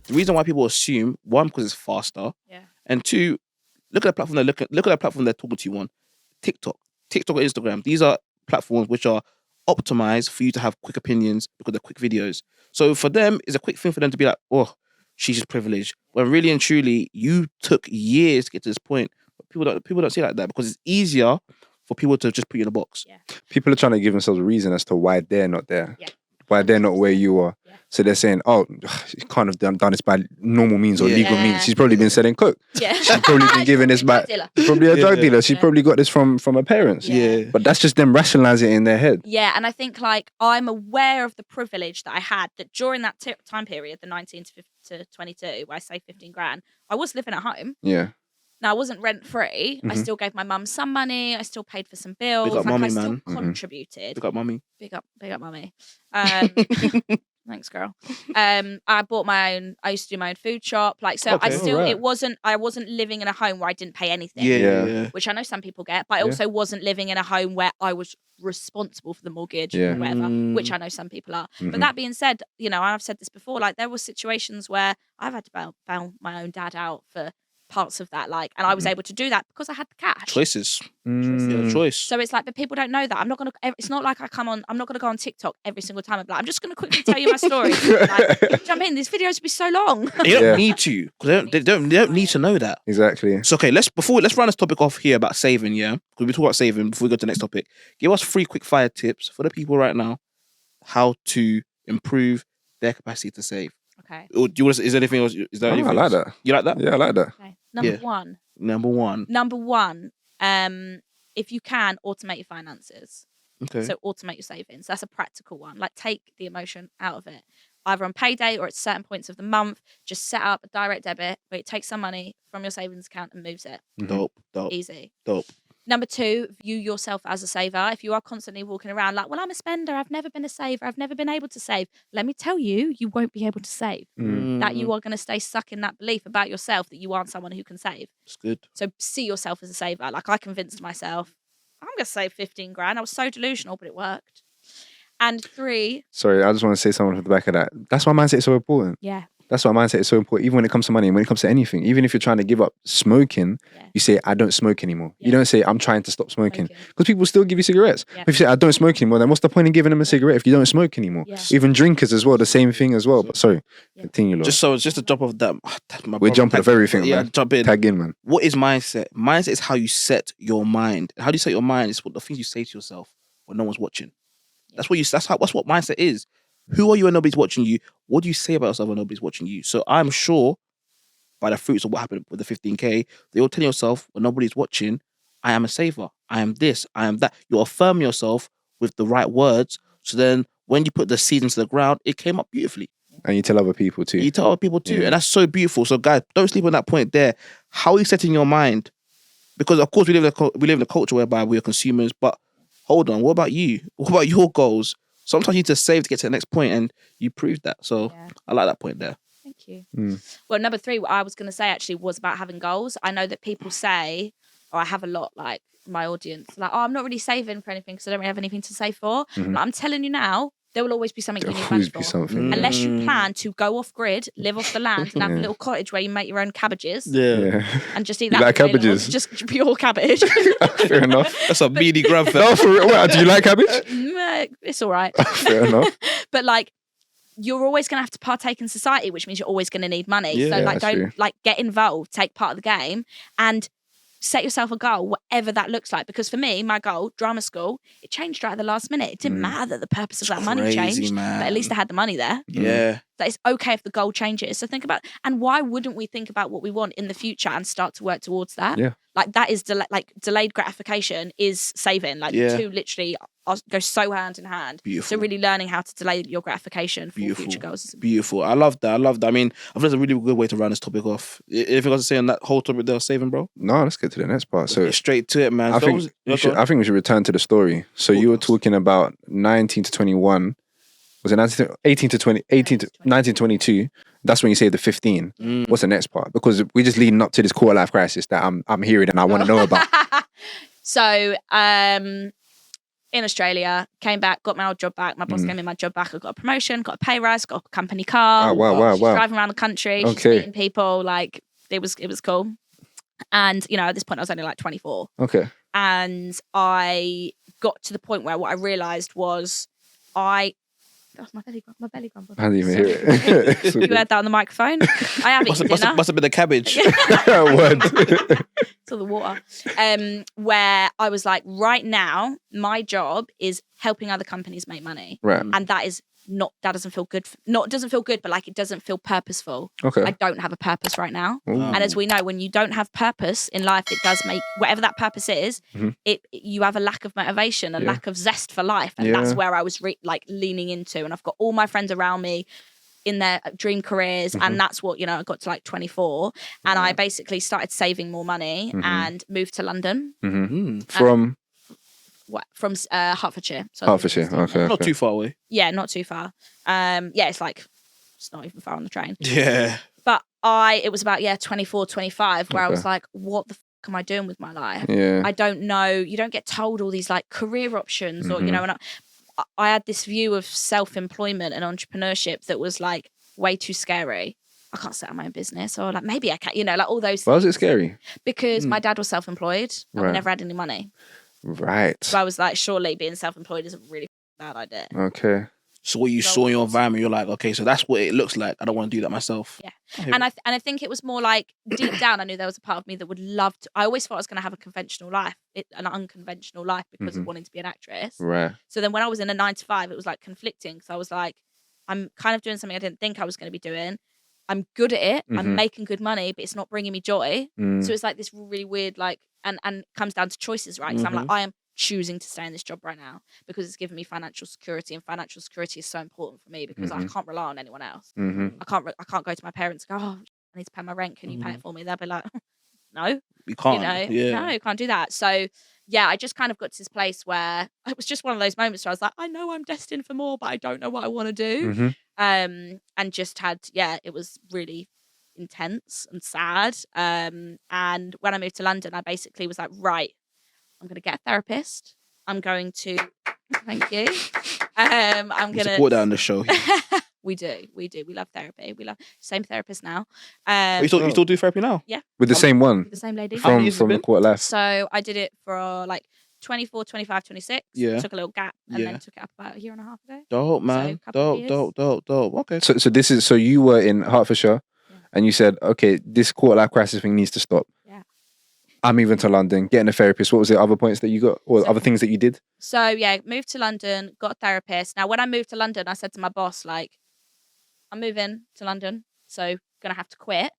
The reason why people assume, one, because it's faster, and two, look at the platform look at the platform they're talking to you on. TikTok or Instagram. These are platforms which are optimized for you to have quick opinions because they're quick videos. So for them, it's a quick thing for them to be like, oh, she's just privileged. When really and truly, you took years to get to this point. But people don't see it like that because it's easier for people to just put you in a box. Yeah. People are trying to give themselves a reason as to why they're not there. Yeah. Why they're not where you are. Yeah. So they're saying, oh, she can't have done this by normal means or legal means. She's probably been selling coke. Yeah. She's probably been giving this back. Probably a drug dealer. She's probably got this from her parents. Yeah. But that's just them rationalizing it in their head. Yeah, and I think like I'm aware of the privilege that I had that during that time period, the 19 to 22, where I say 15 grand, I was living at home. Yeah. Now, I wasn't rent-free. I still gave my mum some money. I still paid for some bills. Big up like, mummy, I still man. contributed. Big up mummy. Big up mummy. Thanks, girl. I bought my own. I used to do my own food shop. Like, so I still. Right. It wasn't. I wasn't living in a home where I didn't pay anything. Yeah. Which I know some people get, but I also wasn't living in a home where I was responsible for the mortgage Yeah. or whatever, which I know some people are. But that being said, you know, I've said this before. Like, there were situations where I've had to bail my own dad out for parts of that, like, and I was able to do that because I had the cash. Choices. Yeah, choice. So it's like, but people don't know that. I'm not gonna. It's not like I'm not gonna go on TikTok every single time. I'm like, I'm just gonna quickly tell you my story. Like, jump in. These videos would be so long. You don't need to, because they don't need to know that. Exactly. So okay, let's run this topic off here about saving. Yeah, because we talk about saving before we go to the next topic. Give us 3 quick fire tips for the people right now, how to improve their capacity to save. Okay. Or do you want? Is there anything else? Is there anything I like else? that. You like that? Yeah, I like that. Okay. Yeah. Number one. Number one. If you can, automate your finances. Okay. So automate your savings. That's a practical one. Like, take the emotion out of it. Either on payday or at certain points of the month, just set up a direct debit where it takes some money from your savings account and moves it. Dope. Easy. Dope. Number 2, view yourself as a saver. If you are constantly walking around like, well, I'm a spender, I've never been a saver, I've never been able to save. Let me tell you, you won't be able to save. That you are going to stay stuck in that belief about yourself that you aren't someone who can save. It's good. So see yourself as a saver. Like, I convinced myself, I'm going to save 15 grand. I was so delusional, but it worked. And 3. Sorry, I just want to say something off the back of that. That's why mindset is so important. Yeah. That's why mindset is so important, even when it comes to money, when it comes to anything. Even if you're trying to give up smoking, you say, I don't smoke anymore. You don't say, I'm trying to stop smoking. Because people still give you cigarettes. But if you say, I don't smoke anymore, then what's the point in giving them a cigarette if you don't smoke anymore? Even drinkers as well, the same thing as well. But sorry, continue, Lord. Just to jump off that. We're jumping off everything, man. Yeah, jump in. Tag in, man. What is mindset? Mindset is how you set your mind. How do you set your mind? It's what the things you say to yourself when no one's watching. That's what mindset is. Who are you when nobody's watching you? What do you say about yourself when nobody's watching you? So I'm sure by the fruits of what happened with the 15K, you're telling yourself when nobody's watching, I am a saver. I am this. I am that. You affirm yourself with the right words. So then when you put the seed into the ground, it came up beautifully. And you tell other people too. You tell other people too. And that's so beautiful. So guys, don't sleep on that point there. How are you setting your mind? Because of course we live in a culture whereby we are consumers, but hold on, what about you? What about your goals? Sometimes you need to save to get to the next point, and you proved that. So I like that point there. Thank you. Well, number 3, what I was going to say actually was about having goals. I know that people say, or I have a lot, like my audience, like, oh, I'm not really saving for anything because I don't really have anything to save for. But I'm telling you now, there will always be something you need money for. Unless you plan to go off grid, live off the land, and have a little cottage where you make your own cabbages. And just eat that. You like cabbages? Just pure cabbage. Fair enough. That's a meaty grab. No, for real. What, do you like cabbage? It's all right. Fair enough. But like, you're always going to have to partake in society, which means you're always going to need money. Yeah, so like, true. Get involved, take part of the game, and set yourself a goal, whatever that looks like. Because for me, my goal, drama school, it changed right at the last minute. It didn't matter that the purpose of that money changed, man. but at least I had the money there. Yeah. That it's okay if the goal changes. So think about, and why wouldn't we think about what we want in the future and start to work towards that? Yeah. Like, that is delayed gratification is saving. Like, the two literally go so hand in hand. Beautiful. So really learning how to delay your gratification for future goals. Beautiful. I love that. I mean, I think that's a really good way to round this topic off. Anything else to say on that whole topic there, saving, bro? No, let's get to the next part. So get straight to it, man. I think we should return to the story. So you were talking about 19 to 21. Was it 19 to 1922? That's when you say the 15. What's the next part? Because we're just leading up to this quarter life crisis that I'm hearing and I want to know about. So in Australia, came back, got my old job back. My boss gave me my job back. I got a promotion, got a pay rise, got a company car. Oh, wow. She's driving around the country. She's Okay. meeting people. Like it was cool. And you know, at this point, I was only like 24. Okay. And I got to the point where what I realised was that was my belly grumbled. I didn't even hear it. You heard that on the microphone? I have eaten dinner. Must have been the cabbage. Word. It's all the water. Where I was like, right now, my job is helping other companies make money. Right. And that doesn't feel good. Doesn't feel good, but like it doesn't feel purposeful. Okay. I don't have a purpose right now. Ooh. And as we know, when you don't have purpose in life, it does make whatever that purpose is, you have a lack of motivation, a lack of zest for life. And that's where I was leaning into. And I've got all my friends around me in their dream careers. And that's what, you know, I got to like 24 and I basically started saving more money and moved to London. From Hertfordshire. So Hertfordshire. Okay. Not too far away. Yeah, not too far. It's not even far on the train. Yeah. But it was about 24, 25 where I was like, what the fuck am I doing with my life? Yeah. I don't know. You don't get told all these like career options or, you know, and I had this view of self-employment and entrepreneurship that was like way too scary. I can't set up my own business or like maybe I can, you know, like all those things. Why was it scary? Because my dad was self-employed and we never had any money. Right. So I was like, surely being self-employed is a really bad idea. Okay. So what you saw in your environment, you're like, okay, so that's what it looks like. I don't want to do that myself. Yeah. And I think it was more like deep down, I knew there was a part of me that would love to. I always thought I was going to have a conventional life, an unconventional life because of wanting to be an actress. Right. So then when I was in a 9 to 5, it was like conflicting. So I was like, I'm kind of doing something I didn't think I was going to be doing. I'm good at it. I'm making good money, but it's not bringing me joy. So it's like this really weird, like, and it comes down to choices, right? Because I'm like, I am choosing to stay in this job right now because it's given me financial security, and financial security is so important for me because I can't rely on anyone else. I can't go to my parents and go, oh, I need to pay my rent. Can you pay it for me? They'll be like, no, you can't. No, you can't do that. So yeah, I just kind of got to this place where it was just one of those moments where I was like, I know I'm destined for more, but I don't know what I want to do. And just had, it was really intense and sad. And when I moved to London, I basically was like, right, I'm going to get a therapist. I'm going to, thank you. I'm going to support that on the show. We do. We love therapy. We love same therapist now. You still do therapy now? Yeah. With the same one? The same lady. From the Quarter Life? So I did it for like 24, 25, 26. Yeah. Took a little gap and then took it up about a year and a half ago. Dope, man. So Dope. Okay. So you were in Hertfordshire and you said, okay, this Quarter Life crisis thing needs to stop. Yeah. I'm moving to London, getting a therapist. What was the other points that you got or other things that you did? So yeah, moved to London, got a therapist. Now when I moved to London, I said to my boss, like, I'm moving to London, so gonna have to quit.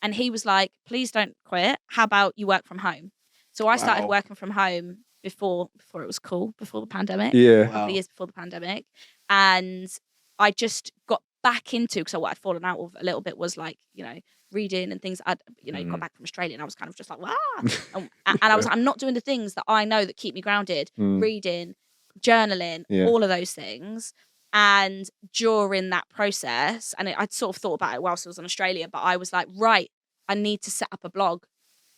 And he was like, please don't quit. How about you work from home? So I started working from home before it was cool, before the pandemic. Yeah. A couple of years before the pandemic. And I just got back into, because what I'd fallen out of a little bit was like, you know, reading and things. I'd, got back from Australia and I was kind of just like, and I was like, I'm not doing the things that I know that keep me grounded. Reading, journaling, all of those things. And during that process, and I'd sort of thought about it whilst I was in Australia, but I was like, right, I need to set up a blog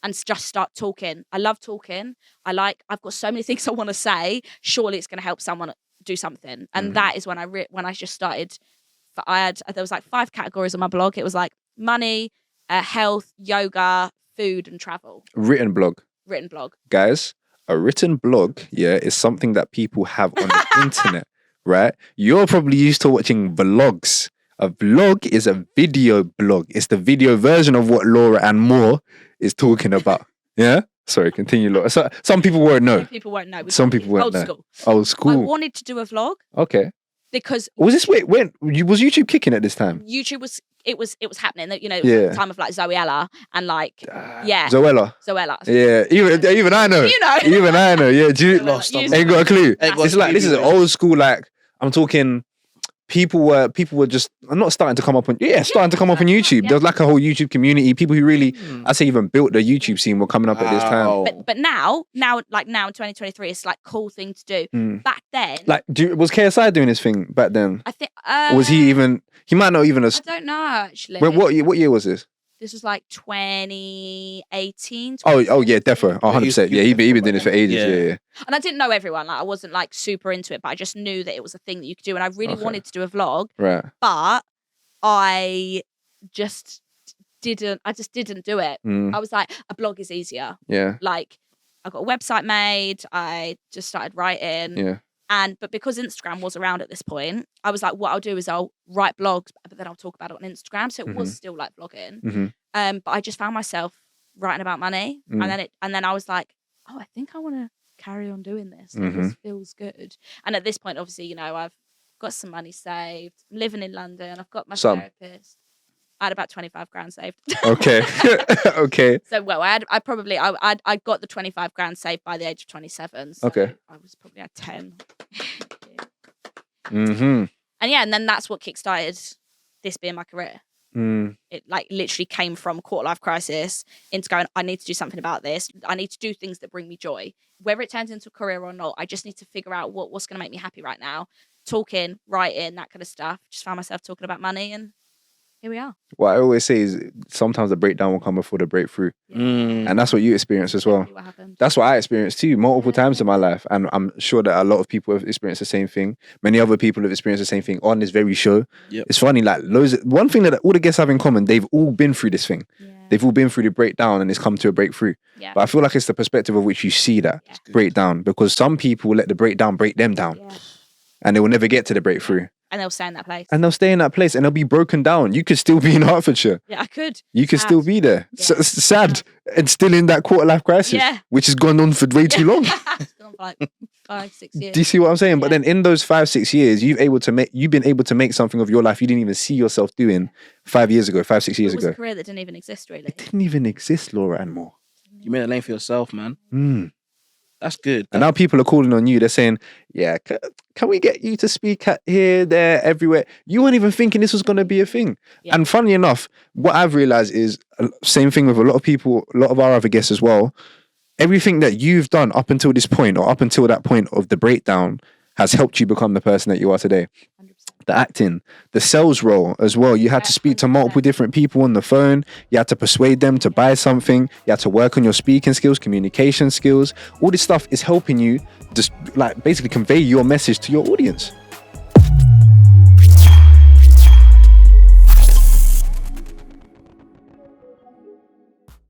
and just start talking. I love talking. I've got so many things I want to say. Surely it's going to help someone do something. And that is when I just started. There was like 5 categories on my blog. It was like money, health, yoga, food, and travel. Written blog. Guys, a written blog, is something that people have on the internet. Right? You're probably used to watching vlogs. A vlog is a video blog. It's the video version of what Laura and Moore is talking about. Yeah? Sorry, continue, Laura. So, some people won't know. Some people won't know. Old school. I wanted to do a vlog. Okay. Because was YouTube kicking at this time? YouTube was happening. That the time of like Zoella and like Zoella. Yeah, even I know. Even I know. Yeah, ain't got a clue. It's like this is an old school. Like I'm talking. People were just not starting to come up on YouTube. Yeah. There was like a whole YouTube community. People who really, I say, even built the YouTube scene were coming up at this time. But now in 2023, it's like cool thing to do. Back then, like, was KSI doing his thing back then? I think. Was he even? He might not even. I don't know actually. What year was this? This was like 2018. Oh yeah, defo, 100%. Yeah, he been doing this for ages. Yeah. Yeah. And I didn't know everyone. Like I wasn't like super into it, but I just knew that it was a thing that you could do, and I really wanted to do a vlog. Right. But I just didn't. I just didn't do it. I was like, a blog is easier. Yeah. Like I got a website made. I just started writing. Yeah. But because Instagram was around at this point, I was like, what I'll do is I'll write blogs, but then I'll talk about it on Instagram. So it was still like blogging. But I just found myself writing about money, and then I was like, oh, I think I want to carry on doing this. Like, this feels good. And at this point, obviously, you know, I've got some money saved. I'm living in London. I've got my therapist. I had about 25 grand saved. Okay. Okay. So, well, I got the 25 grand saved by the age of 27. So Okay. I was probably at 10. Mm-hmm. And then that's what kickstarted this being my career. It like literally came from quarter life crisis into going, I need to do something about this. I need to do things that bring me joy. Whether it turns into a career or not, I just need to figure out what's going to make me happy right now. Talking, writing, that kind of stuff. Just found myself talking about money, and here we are. What I always say is sometimes the breakdown will come before the breakthrough. And that's what you experience as well. What happened. That's what I experienced too, multiple times in my life. And I'm sure that a lot of people have experienced the same thing. Many other people have experienced the same thing on this very show. It's funny, like one thing that all the guests have in common, they've all been through this thing. They've all been through the breakdown and it's come to a breakthrough. But I feel like it's the perspective of which you see that breakdown, because some people let the breakdown break them down and they will never get to the breakthrough. And they'll stay in that place. And they'll stay in that place and they'll be broken down. You could still be in Hertfordshire. Yeah, I could. You could still be there. Sad and still in that quarter life crisis, which has gone on for way too long. It's gone for like 5-6 years. Do you see what I'm saying? But then in those 5-6 years, you've been able to make something of your life you didn't even see yourself doing 5 years ago, 5-6 years It was ago. a career that didn't even exist, really. It didn't even exist, Laura and more. You made a lane for yourself, man. That's good. And now people are calling on you. They're saying, yeah, can we get you to speak at here, there, everywhere? You weren't even thinking this was going to be a thing. And funny enough, what I've realized is, same thing with a lot of people, a lot of our other guests as well. Everything that you've done up until this point or up until that point of the breakdown has helped you become the person that you are today. 100%. The acting, the sales role as well. You had to speak to multiple different people on the phone. You had to persuade them to buy something. You had to work on your speaking skills, communication skills. All this stuff is helping you just like basically convey your message to your audience.